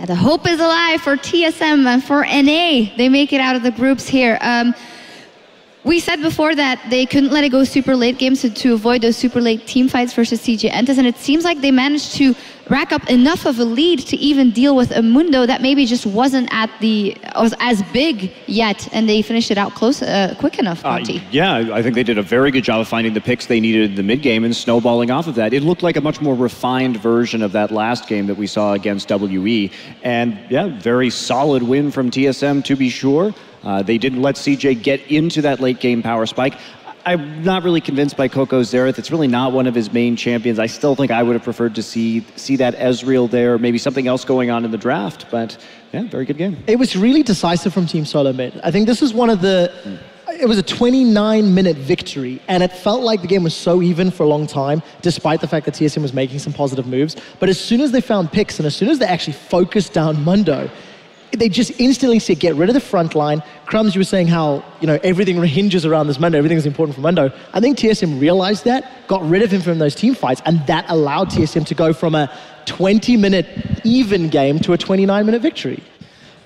Yeah, the hope is alive for TSM and for NA. They make it out of the groups here. We said before that they couldn't let it go super late games to avoid those super late team fights versus CJ Entus, and it seems like they managed to rack up enough of a lead to even deal with a Mundo that maybe just wasn't as big yet, and they finished it out quick enough, Monty. Yeah, I think they did a very good job of finding the picks they needed in the mid game and snowballing off of that. It looked like a much more refined version of that last game that we saw against WE, and yeah, very solid win from TSM to be sure. They didn't let CJ get into that late game power spike. I'm not really convinced by Coco Xerath. It's really not one of his main champions. I still think I would have preferred to see that Ezreal there, maybe something else going on in the draft, but yeah, very good game. It was really decisive from Team Solo Mid. I think this is one of the, it was a 29-minute victory, and it felt like the game was so even for a long time, despite the fact that TSM was making some positive moves. But as soon as they found picks, and as soon as they actually focused down Mundo, they just instantly said, get rid of the front line. Crumbs, you were saying how, you know, everything hinges around this Mundo, everything is important for Mundo. I think TSM realized that, got rid of him from those team fights, and that allowed TSM to go from a 20-minute even game to a 29-minute victory.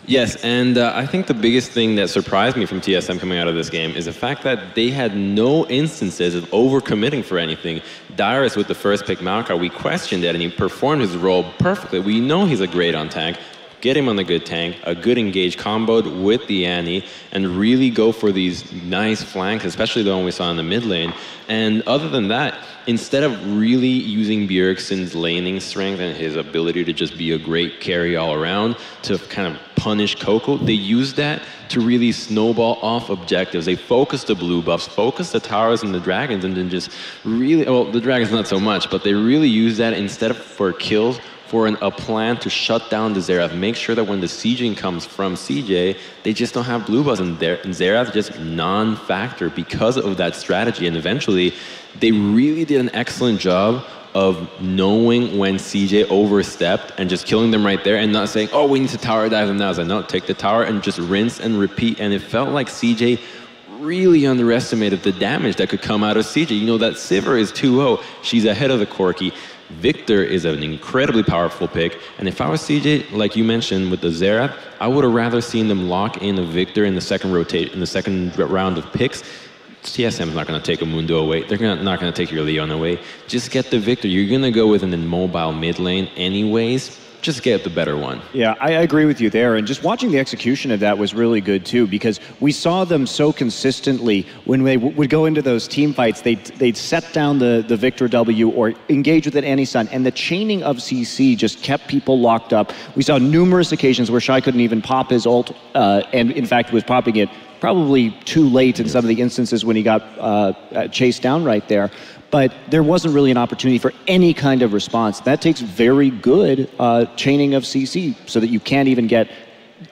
Yes, and I think the biggest thing that surprised me from TSM coming out of this game is the fact that they had no instances of overcommitting for anything. Dyrus with the first pick Maokai, we questioned it, and he performed his role perfectly. We know he's a great on tank. Get him on the good tank, a good engage comboed with the Annie, and really go for these nice flanks, especially the one we saw in the mid lane. And other than that, instead of really using Bjergsen's laning strength and his ability to just be a great carry all around to kind of punish Coco, they used that to really snowball off objectives. They focused the blue buffs, focused the towers and the dragons, and then just really, well, the dragons not so much, but they really used that instead of for kills, for a plan to shut down the Xerath, make sure that when the sieging comes from CJ, they just don't have blue buffs, and Xerath just non-factor because of that strategy. And eventually, they really did an excellent job of knowing when CJ overstepped and just killing them right there and not saying, oh, we need to tower dive them now. It's like, no, take the tower and just rinse and repeat. And it felt like CJ really underestimated the damage that could come out of CJ. You know, that Sivir is 2-0. She's ahead of the Corki. Victor is an incredibly powerful pick, and if I was CJ, like you mentioned with the Xerath, I would have rather seen them lock in a Victor in the second round of picks. TSM is not going to take a Mundo away. They're not going to take your Leon away. Just get the Victor. You're going to go with an immobile mid lane anyways. Just get the better one. Yeah, I agree with you there. And just watching the execution of that was really good too, because we saw them so consistently when they would go into those team fights, they'd set down the Victor W or engage with an Annie-Sun, and the chaining of CC just kept people locked up. We saw numerous occasions where Shai couldn't even pop his ult, and in fact was popping it probably too late in some of the instances when he got chased down right there. But there wasn't really an opportunity for any kind of response. That takes very good chaining of CC so that you can't even get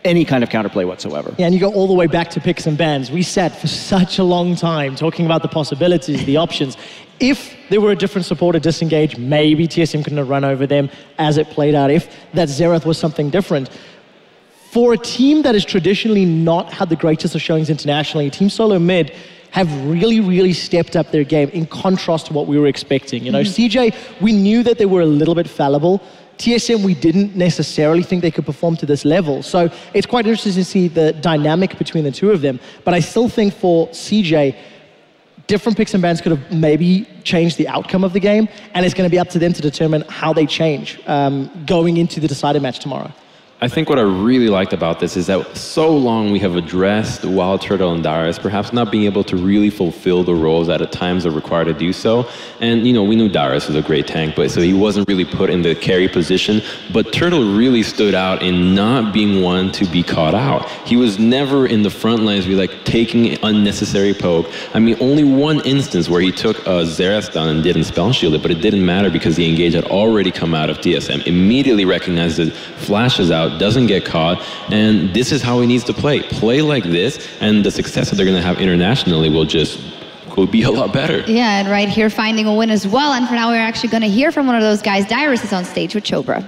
any kind of counterplay whatsoever. Yeah, and you go all the way back to picks and bans. We sat for such a long time talking about the possibilities, the options. If there were a different supporter disengage, maybe TSM couldn't have run over them as it played out. If that Xerath was something different. For a team that has traditionally not had the greatest of showings internationally, Team Solo Mid have really, really stepped up their game in contrast to what we were expecting. You know, CJ, we knew that they were a little bit fallible. TSM, we didn't necessarily think they could perform to this level. So it's quite interesting to see the dynamic between the two of them. But I still think for CJ, different picks and bans could have maybe changed the outcome of the game, and it's going to be up to them to determine how they change going into the decided match tomorrow. I think what I really liked about this is that so long we have addressed Wild Turtle and Darius perhaps not being able to really fulfill the roles that at times are required to do so. And, you know, we knew Darius was a great tank, but so he wasn't really put in the carry position. But Turtle really stood out in not being one to be caught out. He was never in the front lines, like taking unnecessary poke. I mean, only one instance where he took a Xerath down and didn't spell shield it, but it didn't matter because the engage had already come out of TSM. Immediately recognizes it, flashes out, doesn't get caught, and this is how he needs to play. Play like this, and the success that they're going to have internationally will be a lot better. Yeah, and right here finding a win as well. And for now, we're actually going to hear from one of those guys. Dyrus is on stage with Chobra.